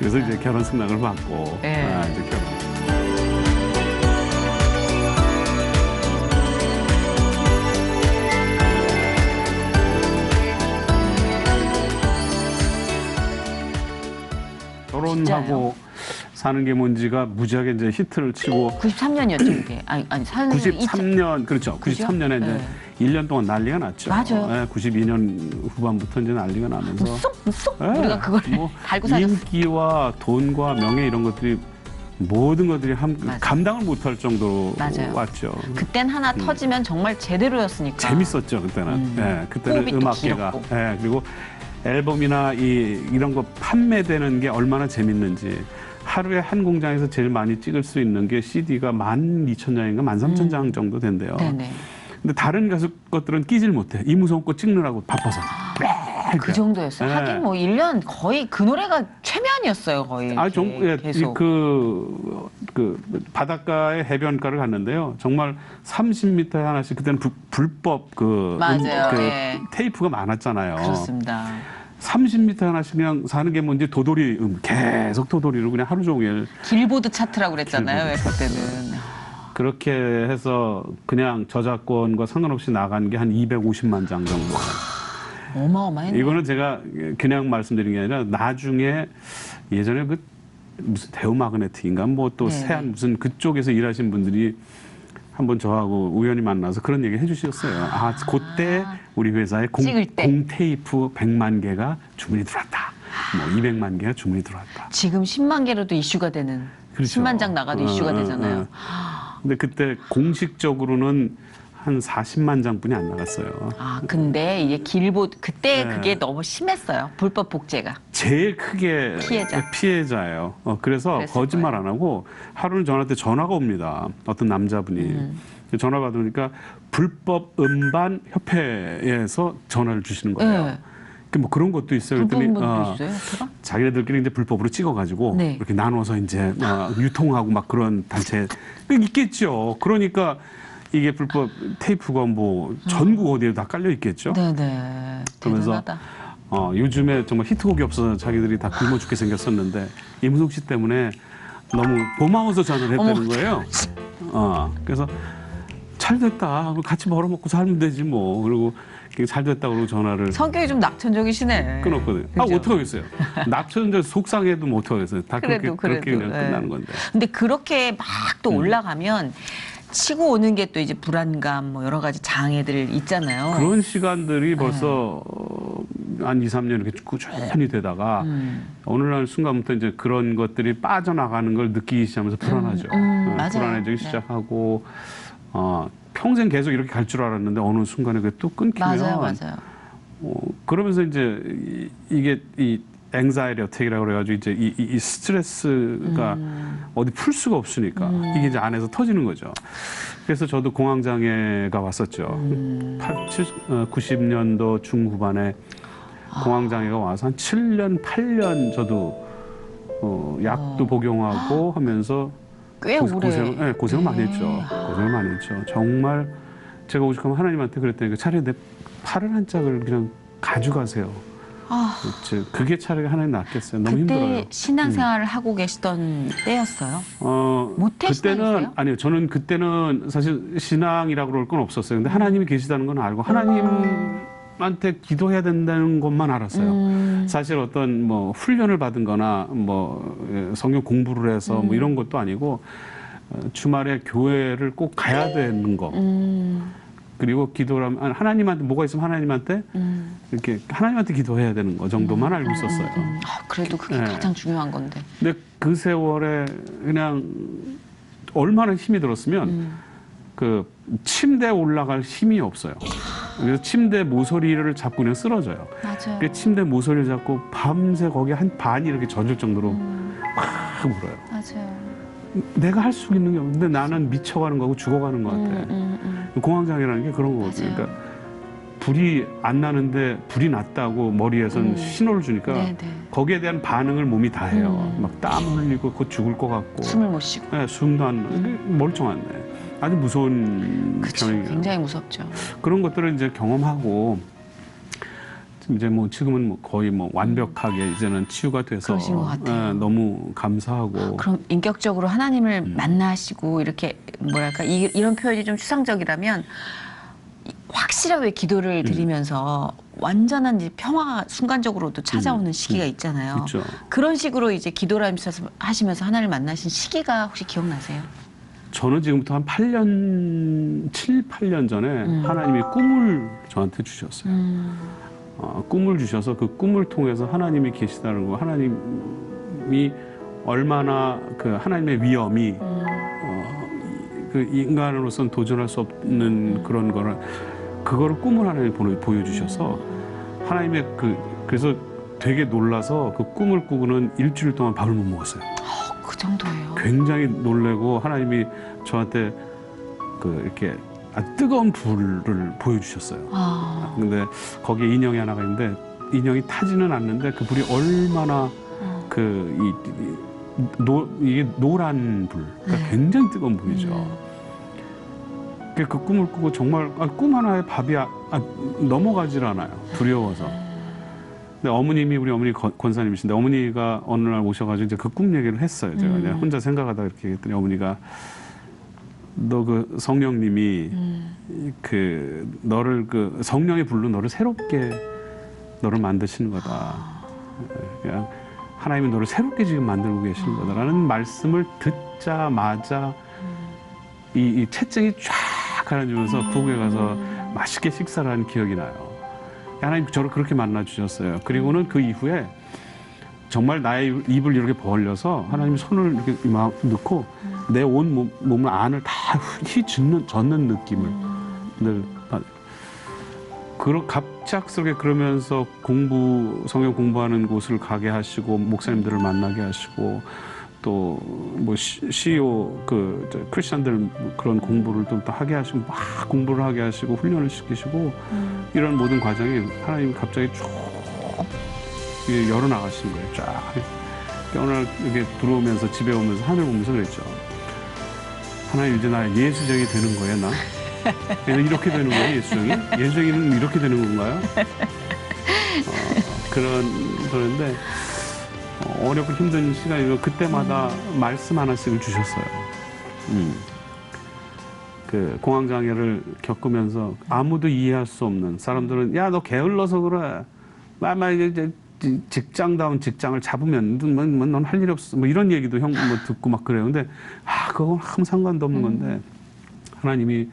그래서 이제 결혼 승낙을 받고 네. 이제 결혼. 결혼하고 사는 게 뭔지가 무지하게 이제 히트를 치고 93년이었죠, 그게. 아니 93년 그렇죠. 그죠? 93년에 이제 네. 1년 동안 난리가 났죠. 맞아요. 92년 후반부터 이제 난리가 나면서 쏙 예, 우리가 그걸 뭐 달고 살았어. 인기와 돈과 명예 이런 것들이 모든 것들이 맞아요. 감당을 못할 정도로 맞아요. 왔죠. 그땐 하나 터지면 정말 제대로였으니까. 재밌었죠 그때는. 예, 그때는 호흡이 또 음악계가. 길었고. 예, 그리고 앨범이나 이런 거 판매되는 게 얼마나 재밌는지. 하루에 한 공장에서 제일 많이 찍을 수 있는 게 CD가 12,000장인가 13,000장 정도 된대요. 네네. 근데 다른 가수 것들은 끼질 못해. 이무송 거 찍느라고 바빠서. 그 정도였어요. 네. 하긴 뭐 1년 거의 그 노래가 최면이었어요, 거의. 계속. 그 바닷가의 해변가를 갔는데요. 정말 30m에 하나씩 그때는 불법 맞아요. 네. 테이프가 많았잖아요. 그렇습니다. 30m 하나씩 그냥 사는 게 뭔지 도돌이 계속 도돌이로 그냥 하루 종일 길보드 차트라고 그랬잖아요, 왜 그때는. 그렇게 해서 그냥 저작권과 상관없이 나간 게 한 250만 장 정도. 어마어마했네. 이거는 제가 그냥 말씀드린 게 아니라 나중에 예전에 그 무슨 대우마그네틱인가 뭐 또 네네. 세안 무슨 그쪽에서 일하신 분들이 한번 저하고 우연히 만나서 그런 얘기 해주셨어요. 그때 우리 회사에 찍을 때. 공테이프 100만 개가 주문이 들어왔다. 뭐 200만 개가 주문이 들어왔다. 지금 10만 개로도 이슈가 되는. 그렇죠. 10만 장 나가도 이슈가 되잖아요. 근데 그때 공식적으로는 한 40만 장뿐이 안 나갔어요. 아, 근데 이게 그때 네. 그게 너무 심했어요. 불법 복제가. 제일 크게 피해자예요. 그래서 그랬을 거짓말 거예요. 안 하고 하루는 저한테 전화가 옵니다. 어떤 남자분이. 전화 받으니까 불법 음반 협회에서 전화를 주시는 거예요. 네. 뭐 그런 것도 있어요. 불법 그랬더니 음반도 있어요, 협회가? 자기네들끼리 이제 불법으로 찍어가지고 네. 이렇게 나눠서 이제 유통하고 막 그런 단체 있겠죠. 그러니까 이게 불법 테이프가 뭐 전국 어디에 다 깔려 있겠죠. 네네. 그러면서 대단하다. 요즘에 정말 히트곡이 없어서 자기들이 다 굶어 죽게 생겼었는데 임은송 씨 때문에 너무 고마워서 전화를 했다는 거예요. 그래서 잘 됐다. 같이 벌어먹고 살면 되지 뭐. 그리고 잘 됐다 그러고 전화를 성격이 좀 낙천적이시네. 끊었거든요. 그죠? 어떡하겠어요. 낙천적 속상해도 뭐 어떡하겠어요. 다 그래도, 그렇게 그냥 네. 끝나는 건데. 근데 그렇게 막 또 올라가면 치고 오는 게 또 이제 불안감 뭐 여러 가지 장애들 있잖아요. 그런 시간들이 벌써 한 2, 3년 이렇게 꾸준히 되다가 어느 날 순간부터 이제 그런 것들이 빠져나가는 걸 느끼기 시작하면서 불안하죠. 맞아요. 불안해지기 네. 시작하고 평생 계속 이렇게 갈 줄 알았는데 어느 순간에 그게 또 끊기면 맞아요. 그러면서 이제 이게 이 앵자이티 어택이라고 그래가지고 이제 이 스트레스가 어디 풀 수가 없으니까 이게 이제 안에서 터지는 거죠. 그래서 저도 공황장애가 왔었죠. 90년도 중후반에 공황장애가 와서 한 7년, 8년 저도 약도 복용하고 하면서 꽤 오래. 고생을 많이 했죠. 고생을 많이 했죠. 정말 제가 오죽하면 하나님한테 그랬더니 차라리 내 팔을 한 짝을 그냥 가져가세요. 그게 차라리 하나님 낫겠어요. 너무 그때 힘들어요. 신앙생활을 하고 계시던 때였어요? 모태 그때는 신앙이세요? 아니요. 저는 그때는 사실 신앙이라고 그럴 건 없었어요. 근데 하나님이 계시다는 건 알고 하나님한테 기도해야 된다는 것만 알았어요. 사실 어떤 뭐 훈련을 받은거나 뭐 성경 공부를 해서 뭐 이런 것도 아니고 주말에 교회를 꼭 가야 되는 거. 그리고 기도를 하면 하나님한테 뭐가 있으면 하나님한테 이렇게 하나님한테 기도해야 되는 거 정도만 알고 있었어요. 그래도 그게 네. 가장 중요한 건데. 근데 그 세월에 그냥 얼마나 힘이 들었으면 그 침대에 올라갈 힘이 없어요. 그래서 침대 모서리를 잡고 그냥 쓰러져요. 맞아요. 그 침대 모서리를 잡고 밤새 거기 한 반이 이렇게 젖을 정도로 막 울어요. 맞아요. 내가 할 수 있는 게 없는데 나는 미쳐가는 거고 죽어가는 것 같아. 공황장애라는 게 그런 거거든요. 맞아요. 그러니까 불이 안 나는데 불이 났다고 머리에선 신호를 주니까 네네. 거기에 대한 반응을 몸이 다 해요. 막 땀 흘리고 곧 죽을 것 같고. 숨을 못 쉬고. 네, 숨도 안 멀쩡한데 아주 무서운 그쵸. 병이에요. 굉장히 무섭죠. 그런 것들을 이제 경험하고 이제 뭐 지금은 뭐 거의 뭐 완벽하게 이제는 치유가 돼서 그러신 것 같아요. 너무 감사하고. 그럼 인격적으로 하나님을 만나시고 이렇게 뭐랄까 이런 표현이 좀 추상적이라면 확실하게 왜 기도를 드리면서 완전한 이제 평화가 순간적으로도 찾아오는 시기가 있잖아요. 그렇죠. 그런 식으로 이제 기도를 하시면서 하나님을 만나신 시기가 혹시 기억나세요? 저는 지금부터 한 8년, 7, 8년 전에 하나님이 꿈을 저한테 주셨어요. 꿈을 주셔서 그 꿈을 통해서 하나님이 계시다는 거, 하나님이 얼마나 그 하나님의 위엄이 그 인간으로서는 도전할 수 없는 그런 거를 그거를 꿈을 하나님이 보여주셔서 하나님의 그래서 되게 놀라서 그 꿈을 꾸고는 일주일 동안 밥을 못 먹었어요. 그 정도예요. 굉장히 놀래고 하나님이 저한테 그 이렇게 아주 뜨거운 불을 보여주셨어요. 근데 거기에 인형이 하나가 있는데 인형이 타지는 않는데 그 불이 얼마나 이게 노란 불, 그러니까 굉장히 뜨거운 불이죠. 그 꿈을 꾸고 정말 꿈 하나에 밥이 넘어가질 않아요. 두려워서. 근데 우리 어머니 권사님이신데 어머니가 어느 날 오셔가지고 이제 그 꿈 얘기를 했어요. 제가 그냥 혼자 생각하다 이렇게 했더니 어머니가 너 그 성령님이 너를 성령의 불로 너를 새롭게 너를 만드시는 거다. 그냥 하나님이 너를 새롭게 지금 만들고 계시는 거다라는 말씀을 듣자마자 이 채증이 쫙 가라앉으면서 부엌에 가서 맛있게 식사를 한 기억이 나요. 하나님 저를 그렇게 만나 주셨어요. 그리고는 그 이후에 정말 나의 입을 이렇게 벌려서 하나님이 손을 이렇게 넣고 내 온 몸을 안을 다 휘젓는 느낌을 늘 갑작스럽게 그러면서 성경 공부하는 곳을 가게 하시고 목사님들을 만나게 하시고 또 뭐 CEO 크리스천들 그런 공부를 또 하게 하시고 막 공부를 하게 하시고 훈련을 시키시고 이런 모든 과정에 하나님이 갑자기 쭉 열어 나가신 거예요. 쫙. 오늘 이렇게 들어오면서 집에 오면서 하늘 보면서 그랬죠. 하나님 이제 나 예수쟁이 되는 거예요, 나? 이렇게 되는 거예요, 예수쟁이? 예수쟁이는 이렇게 되는 건가요? 그런데 어렵고 힘든 시간이면 그때마다 말씀 하나씩을 주셨어요. 그 공황장애를 겪으면서 아무도 이해할 수 없는 사람들은 야, 너 게을러서 그래. 이제 직장다운 직장을 잡으면 넌 할 일이 없어. 뭐 이런 얘기도 형 뭐 듣고 막 그래요. 근데 그건 아무 상관도 없는 건데 하나님이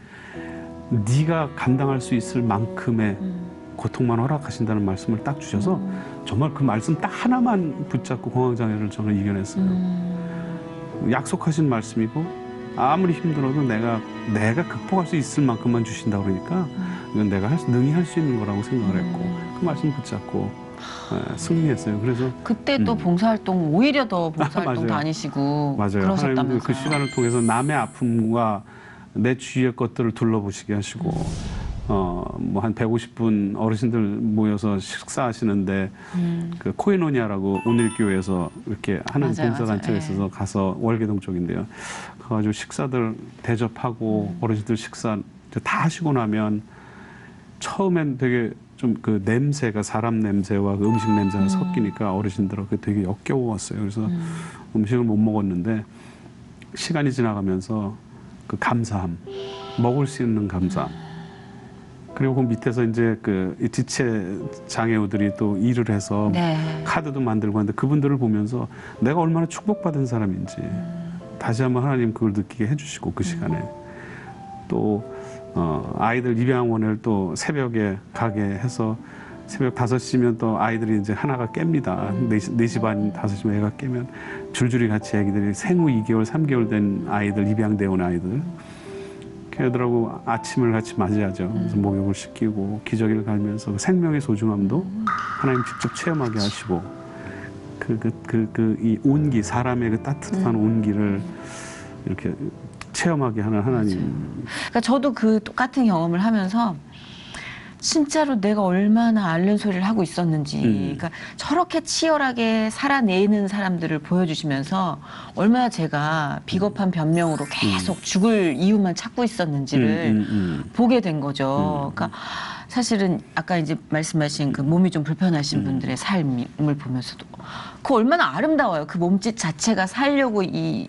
네가 감당할 수 있을 만큼의 고통만 허락하신다는 말씀을 딱 주셔서 정말 그 말씀 딱 하나만 붙잡고 공황장애를 저는 이겨냈어요. 약속하신 말씀이고 아무리 힘들어도 내가 극복할 수 있을 만큼만 주신다 그러니까 이건 내가 능히 할 수 있는 거라고 생각을 했고 그 말씀 붙잡고 승리했어요. 그래서 그때 또 봉사활동 오히려 더 봉사활동 맞아요. 다니시고 맞아요. 그러셨다면서요. 하나님 그 시간을 통해서 남의 아픔과 내 주위의 것들을 둘러보시게 하시고 뭐 한 150분 어르신들 모여서 식사하시는데 그 코에노니아라고 온일교회에서 이렇게 하는 맞아요, 봉사단체가 맞아요. 있어서 가서 월계동 쪽인데요. 가가지고 식사들 대접하고 어르신들 식사 다 하시고 나면 처음엔 되게 좀 그 냄새가 사람 냄새와 그 음식 냄새가 섞이니까 어르신들하고 되게 역겨웠어요. 그래서 음식을 못 먹었는데 시간이 지나가면서 그 감사함, 먹을 수 있는 감사함. 그리고 그 밑에서 이제 그 지체 장애우들이 또 일을 해서 네. 카드도 만들고 하는데 그분들을 보면서 내가 얼마나 축복받은 사람인지 다시 한번 하나님 그걸 느끼게 해주시고 그 시간에 또 아이들 입양원을 또 새벽에 가게 해서 새벽 5시면 또 아이들이 이제 하나가 깹니다. 4시 반, 5시면 애가 깨면 줄줄이 같이 애기들이 생후 2개월, 3개월 된 아이들, 입양돼 온 아이들. 걔들하고 아침을 같이 맞이하죠. 그래서 목욕을 시키고 기저귀를 갈면서 그 생명의 소중함도 하나님 직접 체험하게 하시고 이 온기, 사람의 그 따뜻한 온기를 이렇게 체험하게 하는 하나님. 그러니까 저도 그 똑같은 경험을 하면서 진짜로 내가 얼마나 앓는 소리를 하고 있었는지, 그러니까 저렇게 치열하게 살아내는 사람들을 보여주시면서 얼마나 제가 비겁한 변명으로 계속 죽을 이유만 찾고 있었는지를 보게 된 거죠. 그러니까 사실은 아까 이제 말씀하신 그 몸이 좀 불편하신 분들의 삶을 보면서도 그 얼마나 아름다워요. 그 몸짓 자체가 살려고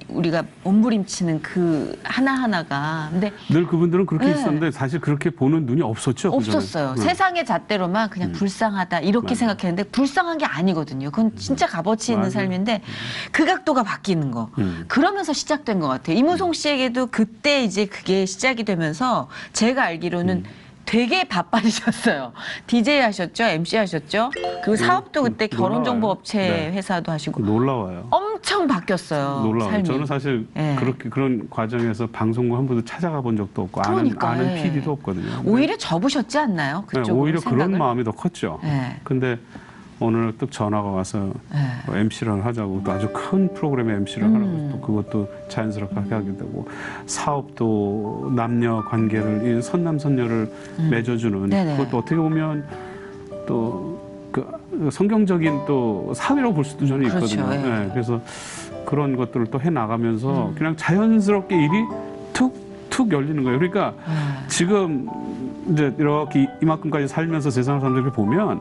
우리가 몸부림치는 그 하나하나가. 근데 늘 그분들은 그렇게 네. 있었는데 사실 그렇게 보는 눈이 없었죠. 없었어요. 그전에. 세상의 잣대로만 그냥 불쌍하다 이렇게 맞아요. 생각했는데 불쌍한 게 아니거든요. 그건 진짜 값어치 있는 맞아요. 삶인데 그 각도가 바뀌는 거. 그러면서 시작된 것 같아요. 이무송 씨에게도 그때 이제 그게 시작이 되면서 제가 알기로는 되게 바빠지셨어요. DJ 하셨죠? MC 하셨죠? 그리고 사업도 그때 결혼정보업체 네. 회사도 하시고 놀라워요. 엄청 바뀌었어요. 놀라워요. 삶이. 저는 사실 네. 그런 과정에서 방송국 한 번도 찾아가 본 적도 없고 그러니까, 아는 예. PD도 없거든요. 오히려 접으셨지 않나요? 네, 그쪽으로 오히려 생각을? 그런 마음이 더 컸죠. 네. 근데 오늘 뚝 전화가 와서 네. MC를 하자고 또 아주 큰 프로그램의 MC를 하라고 또 그것도 자연스럽게 하게 되고 사업도 남녀 관계를 이 선남선녀를 맺어주는 네네. 그것도 어떻게 보면 또 그 성경적인 또 사회로 볼 수도 저는 그렇죠. 있거든요. 예. 네, 그래서 그런 것들을 또 해 나가면서 그냥 자연스럽게 일이 툭 열리는 거예요. 그러니까 지금 이제 이렇게 이만큼까지 살면서 세상 사람들을 보면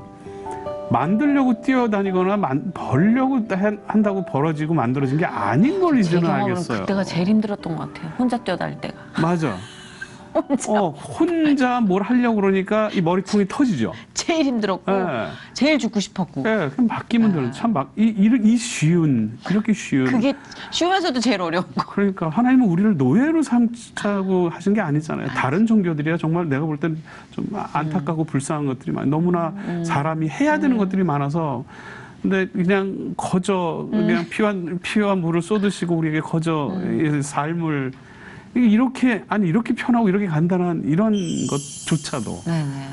만들려고 뛰어다니거나 벌려고 한다고 벌어지고 만들어진 게 아닌 걸 제 이제는 경험은 알겠어요. 그때가 제일 힘들었던 것 같아요. 혼자 뛰어다닐 때가. 맞아. 혼자. 혼자 뭘 하려고 그러니까 이 머리통이 터지죠. 제일 힘들었고 예. 제일 죽고 싶었고. 예, 그냥 맡기면 되는 이 쉬운 이렇게 쉬운. 그게 쉬우면서도 제일 어려운 거. 그러니까 하나님은 우리를 노예로 삼자고 하신 게 아니잖아요. 다른 종교들이야 정말 내가 볼 땐 좀 안타깝고 불쌍한 것들이 많아요. 너무나 사람이 해야 되는 것들이 많아서 근데 그냥 그냥 피와 물을 쏟으시고 우리에게 이 삶을 이렇게 편하고 이렇게 간단한 이런 것조차도 네네.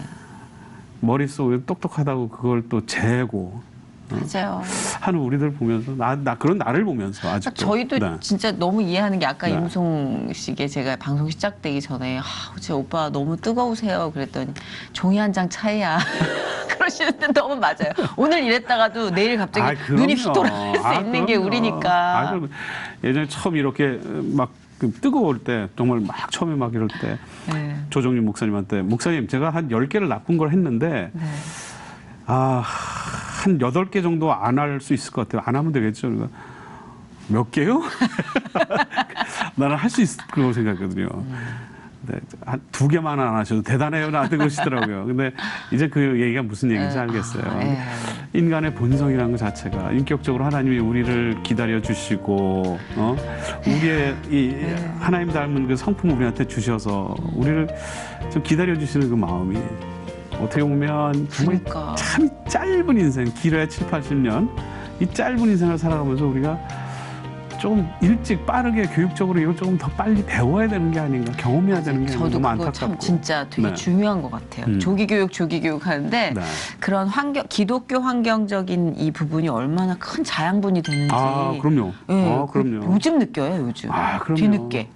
머릿속에 똑똑하다고 그걸 또 재고 맞아요. 하는 우리들 보면서 그런 나를 보면서 아직도 저희도 네. 진짜 너무 이해하는 게 아까 네. 임송 씨께 제가 방송 시작되기 전에 제 오빠 너무 뜨거우세요 그랬더니 종이 한 장 차이야 그러시는데 너무 맞아요. 오늘 이랬다가도 내일 갑자기 눈이 휙 돌아갈 수 있는 게 우리니까. 그럼 예전에 처음 이렇게 막 뜨거울 때 정말 막 처음에 막 이럴 때 네. 조정림 목사님한테 목사님 제가 한 10개를 나쁜 걸 했는데 네. 한 8개 정도 안 할 수 있을 것 같아요. 안 하면 되겠죠. 그러니까 몇 개요? 나는 할 수 있을 거라고 생각했거든요. 네, 한 2개만 안 하셔도 대단해요. 나한테 그러시더라고요. 근데 이제 그 얘기가 무슨 얘기인지 알겠어요. 인간의 본성이라는 것 자체가 인격적으로 하나님이 우리를 기다려 주시고 우리의 이 하나님 닮은 그 성품을 우리한테 주셔서 우리를 좀 기다려 주시는 그 마음이 어떻게 보면 정말 그러니까. 참 짧은 인생, 길어야 7, 80년 이 짧은 인생을 살아가면서 우리가 좀 일찍 빠르게 교육적으로 이걸 조금 더 빨리 배워야 되는 게 아닌가, 경험해야 되는 게 아닌가, 저도 너무 그거 참 안타깝고. 진짜 되게 네. 중요한 것 같아요. 조기교육 하는데 네. 그런 기독교 환경적인 이 부분이 얼마나 큰 자양분이 되는지. 그럼요. 예, 그럼요. 요즘 느껴요, 요즘. 그럼요. 뒤늦게.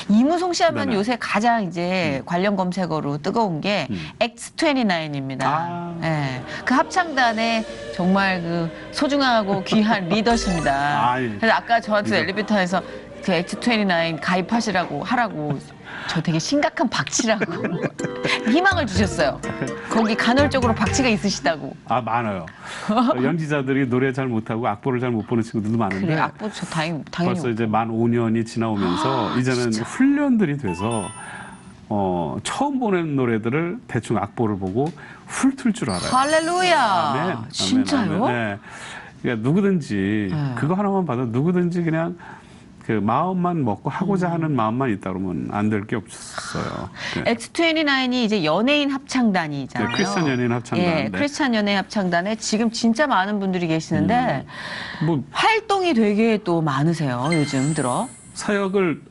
이무송 씨 하면 네네. 요새 가장 이제 관련 검색어로 뜨거운 게 X29입니다. 예. 그 합창단의 정말 그 소중하고 귀한 리더십니다. 그래서 아까 저한테 엘리베이터에서 그 X29 가입하시라고 하라고 저 되게 심각한 박치라고 희망을 주셨어요. 거기 간헐적으로 박치가 있으시다고. 많아요. 연기자들이 노래 잘 못하고 악보를 잘 못 보는 친구들도 많은데 그래 악보 저 당연히 벌써 이제 만 5년이 지나오면서 이제는 진짜. 훈련들이 돼서 처음 보는 노래들을 대충 악보를 보고 훑을 줄 알아요. 할렐루야. 아멘. 진짜요? 아멘. 네. 그러니까 누구든지 네. 그거 하나만 봐도 누구든지 그냥 그 마음만 먹고 하고자 하는 마음만 있다 그러면 안 될 게 없어요. 네. X29이 이제 연예인 합창단이잖아요. 네, 크리스찬 연예인 합창단. 예, 네. 크리스찬 연예인 합창단에 지금 진짜 많은 분들이 계시는데 뭐 활동이 되게 또 많으세요. 요즘 들어. 사역을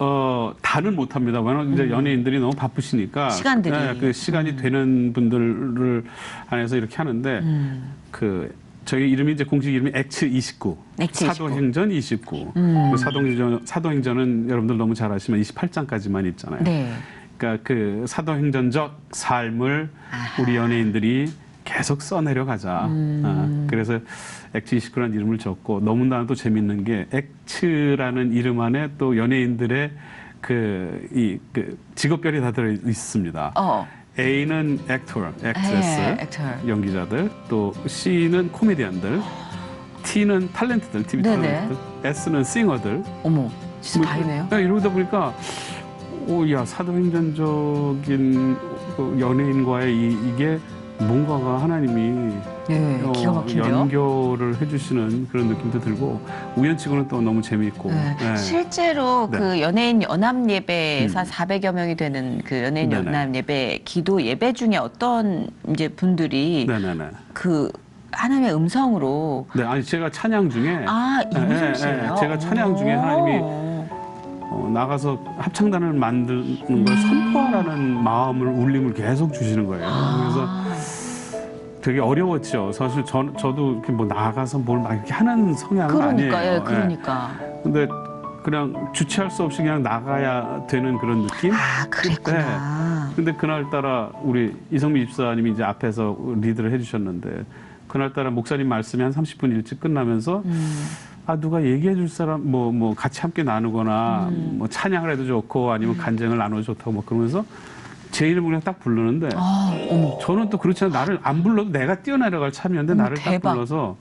다는 못합니다. 왜냐면 이제 연예인들이 너무 바쁘시니까 시간들이. 네, 그 시간이 되는 분들을 안에서 이렇게 하는데 그 저희 이름이 이제 공식 이름이 X29. X29. 사도행전 29. 그 사도행전은 여러분들 너무 잘 아시면 28장까지만 있잖아요. 네. 그러니까 그 사도행전적 삶을 우리 연예인들이 계속 써내려가자. 그래서 X29라는 이름을 줬고 너무나 또 재밌는 게 X라는 이름 안에 또 연예인들의 그 직업별이 다 들어 있습니다. A는 액터, 액트레스, 액터. 연기자들, 또 C는 코미디언들, T는 탤런트들, TV 네네. 탤런트들, S는 싱어들. 어머, 진짜 다 있네요. 이러다 보니까 야 사도행전적인 그 연예인과의 이게 뭔가가 하나님이 기가 막힌데요. 연결을 해주시는 그런 느낌도 들고 우연치고는 또 너무 재미있고. 네. 실제로 네. 그 연예인 연합 예배에서 400여 명이 되는 그 연예인 네네. 연합 예배 기도 예배 중에 어떤 이제 분들이 네네네. 그 하나님의 음성으로 네, 아니 제가 찬양 중에 이무송 씨예요. 제가 찬양 중에 하나님이 나가서 합창단을 만드는 걸 선포하라는 마음을 울림을 계속 주시는 거예요. 그래서 되게 어려웠죠. 사실 저도 이렇게 뭐 나가서 뭘 막 이렇게 하는 성향은 아니에요. 그러니까. 근데 그냥 주체할 수 없이 그냥 나가야 되는 그런 느낌? 그랬구나. 근데 그날따라 우리 이성미 집사님이 이제 앞에서 리드를 해주셨는데 그날따라 목사님 말씀이 한 30분 일찍 끝나면서 누가 얘기해 줄 사람 뭐 같이 함께 나누거나 뭐 찬양을 해도 좋고 아니면 간증을 나눠도 좋다고 뭐 그러면서 제 이름을 그냥 딱 부르는데 저는 또 그렇지 않아 나를 안 불러도 내가 뛰어내려갈 참이었는데 나를 대박. 딱 불러서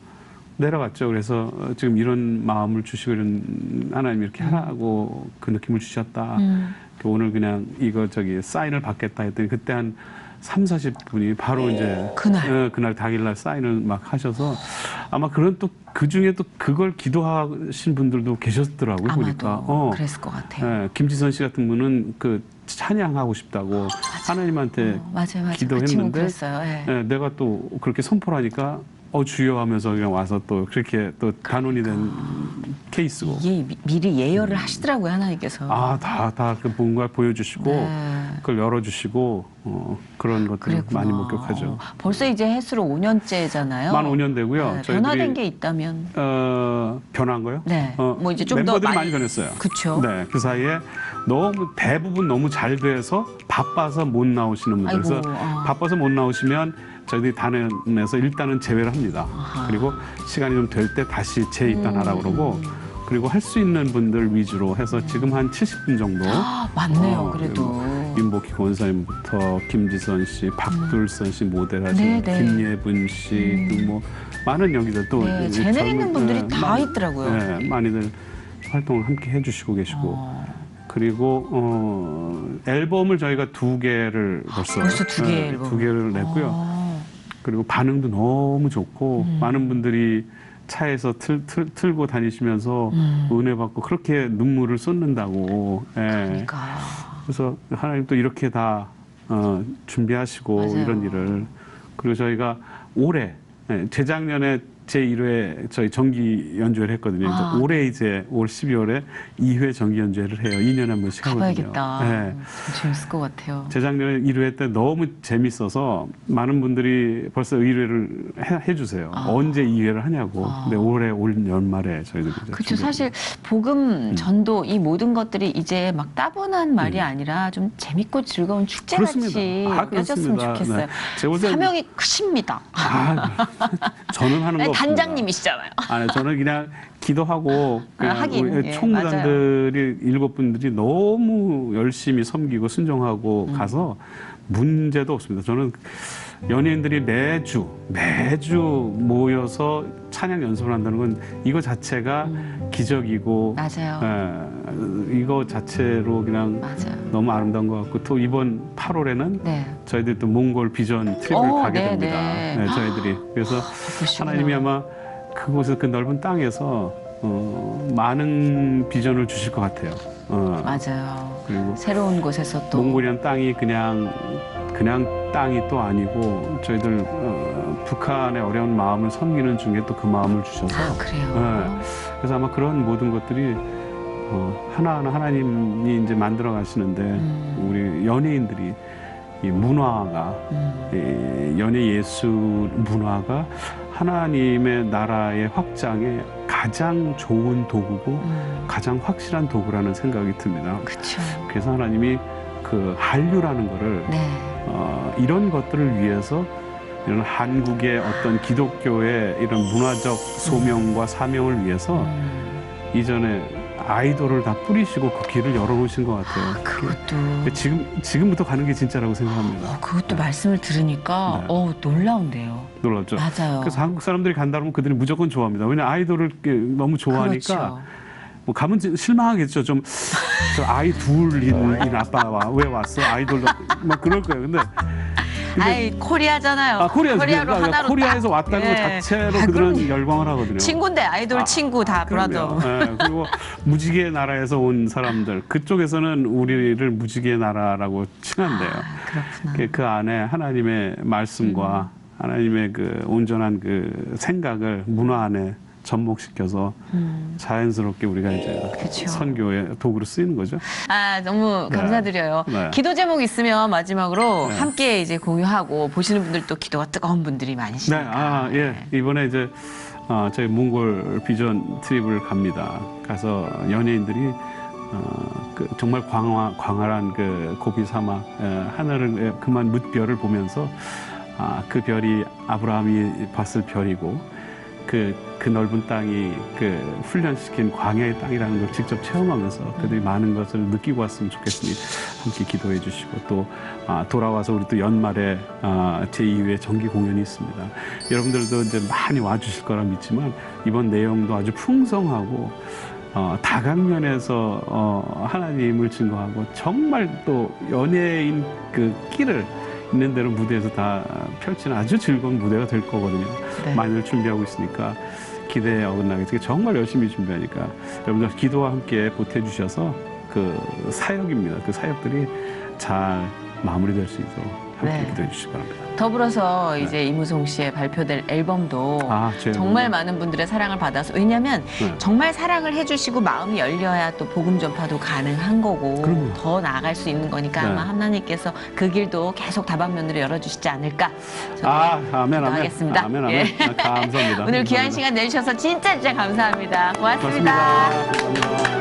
내려갔죠. 그래서 지금 이런 마음을 주시고 이런 하나님 이렇게 하라고 그 느낌을 주셨다. 오늘 그냥 이거 사인을 받겠다 했더니 그때 한 3, 40분이 바로 이제 그날 당일날 사인을 막 하셔서 아마 그런 또 그 중에 또 그걸 기도하신 분들도 계셨더라고요. 보니까. 그랬을 것 같아요. 김지선 씨 같은 분은 그 찬양하고 싶다고 하나님한테 맞아요. 기도했는데 그랬어요. 내가 또 그렇게 선포를 하니까 주여 하면서 그냥 와서 또 그렇게 또 단원이 된 케이스고. 이게 미리 예열을 하시더라고요, 하나님께서. 다 그 뭔가 보여주시고 네. 그걸 열어주시고 그런 것들을 그랬구나. 많이 목격하죠. 벌써 이제 횟수로 5년째잖아요. 만 5년 되고요. 네, 저희들이 변화된 게 있다면. 변한 거요? 네. 뭐 이제 좀 더 멤버들이 많이 변했어요. 그렇죠. 네, 그 사이에 대부분 너무 잘 돼서 바빠서 못 나오시는 분들. 아이고, 그래서 바빠서 못 나오시면 저희들이 단원에서 일단은 제외를 합니다. 그리고 시간이 좀 될 때 다시 재입단하라고 그러고 그리고 할 수 있는 분들 위주로 해서 지금 한 70분 정도. 맞네요, 그래도. 윤복희 권사님부터 김지선 씨, 박둘선 씨 모델하신 네. 김예분 씨, 또 뭐 많은 여기들 또 네, 재능 있는 분들이 다 많이, 있더라고요. 네, 많이들 활동을 함께 해주시고 계시고 그리고 앨범을 저희가 2개를 벌써 벌써 2개 앨범. 2개를 냈고요. 그리고 반응도 너무 좋고 많은 분들이 차에서 틀고 다니시면서 은혜 받고 그렇게 눈물을 쏟는다고. 예. 그러니까. 그래서 하나님 또 이렇게 다 준비하시고 맞아요. 이런 일을. 그리고 저희가 올해 재작년에 제1회 저희 정기 연주회를 했거든요. 그래서 올해 이제 올 12월에 2회 정기 연주회를 해요. 2년에 한 번씩 하거든요. 가봐야겠다. 네. 재밌을 것 같아요. 재작년에 1회 때 너무 재밌어서 많은 분들이 벌써 의뢰를 해주세요. 언제 2회를 하냐고. 근데 올해 올 연말에 저희들이 이제 그렇죠. 준비했습니다. 사실 복음, 전도 이 모든 것들이 이제 막 따분한 말이 아니라 좀 재밌고 즐거운 축제같이 그렇습니다. 껴졌으면 그렇습니다. 좋겠어요. 네. 제가 볼 때는 사명이 크십니다. 저는 하는 거 없습니다. 단장님이시잖아요. 아니, 저는 그냥 기도하고 그냥 하긴, 우리 예, 총무단들이 7분들이 너무 열심히 섬기고 순종하고 가서 문제도 없습니다. 저는 연예인들이 매주 모여서 찬양 연습을 한다는 건 이거 자체가 기적이고 맞아요. 이거 자체로 그냥 맞아요. 너무 아름다운 것 같고 또 이번 8월에는 네. 저희들이 또 몽골 비전 트립을 가게 됩니다. 네. 저희들이. 그래서 바쁘시구나. 하나님이 아마 그곳에서 그 넓은 땅에서 많은 비전을 주실 것 같아요. 맞아요. 그리고 새로운 곳에서 또 몽골이란 땅이 그냥 땅이 또 아니고 저희들 북한의 어려운 마음을 섬기는 중에 또 그 마음을 주셔서 그래요. 그래서 아마 그런 모든 것들이 하나하나 하나님이 이제 만들어 가시는데 우리 연예인들이 이 문화가 이 연예 예술 문화가 하나님의 나라의 확장에 가장 좋은 도구고 가장 확실한 도구라는 생각이 듭니다. 그렇죠. 그래서 하나님이 그 한류라는 거를 네. 이런 것들을 위해서 이런 한국의 어떤 기독교의 이런 문화적 소명과 사명을 위해서 이전에 아이돌을 다 뿌리시고 그 길을 열어놓으신 것 같아요. 그것도 지금부터 가는 게 진짜라고 생각합니다. 그것도 말씀을 들으니까 네. 놀라운데요. 놀랍죠? 맞아요. 그래서 한국 사람들이 간다 그러면 그들이 무조건 좋아합니다. 왜냐하면 아이돌을 너무 좋아하니까 그렇죠. 뭐 가면 실망하겠죠. 좀 저 아이 둘인 아빠와 왜 왔어? 아이돌 막 그럴 거예요. 근데 아이 코리아잖아요. 코리아로 하나로 코리아에서 딱. 왔다는 것 예. 자체로 그들은 열광을 하거든요. 친구인데 아이돌 친구 다 브라더. 그럼요. 예, 그리고 무지개의 나라에서 온 사람들 그쪽에서는 우리를 무지개의 나라라고 칭한대요. 그렇구나. 그 안에 하나님의 말씀과 하나님의 그 온전한 그 생각을 문화 안에 접목시켜서 자연스럽게 우리가 이제 그쵸. 선교의 도구로 쓰이는 거죠. 너무 네. 감사드려요. 네. 기도 제목 있으면 마지막으로 네. 함께 이제 공유하고 보시는 분들도 기도가 뜨거운 분들이 네, 많으시니까. 이번에 이제 저희 몽골 비전 트립을 갑니다. 가서 연예인들이 정말 광활한 그 고비 사막 하늘을 그만 뭇별을 보면서 그 별이 아브라함이 봤을 별이고 그 넓은 땅이 그 훈련시킨 광야의 땅이라는 걸 직접 체험하면서 그들이 많은 것을 느끼고 왔으면 좋겠으니 함께 기도해 주시고 또 돌아와서 우리 또 연말에 제2회 정기 공연이 있습니다. 여러분들도 이제 많이 와주실 거라 믿지만 이번 내용도 아주 풍성하고 다각면에서 하나님을 증거하고 정말 또 연예인 그 끼를 있는 대로 무대에서 다 펼치는 아주 즐거운 무대가 될 거거든요. 네. 많이들 준비하고 있으니까 기대에 어긋나게 정말 열심히 준비하니까 여러분들 기도와 함께 보태주셔서 그 사역입니다. 그 사역들이 잘 마무리될 수 있도록 함께 네. 기도해 주시기 바랍니다. 더불어서 이제 이무송 씨의 발표될 앨범도 제 정말 앨범. 많은 분들의 사랑을 받아서 왜냐하면 네. 정말 사랑을 해주시고 마음이 열려야 또 복음 전파도 가능한 거고 그럼요. 더 나아갈 수 있는 거니까 네. 아마 하나님께서 그 길도 계속 다방면으로 열어주시지 않을까 저도 아멘, 아멘. 기도하겠습니다. 아멘, 아멘. 예. 감사합니다. 오늘 귀한 감사합니다. 시간 내주셔서 진짜 감사합니다. 고맙습니다. 고맙습니다. 감사합니다.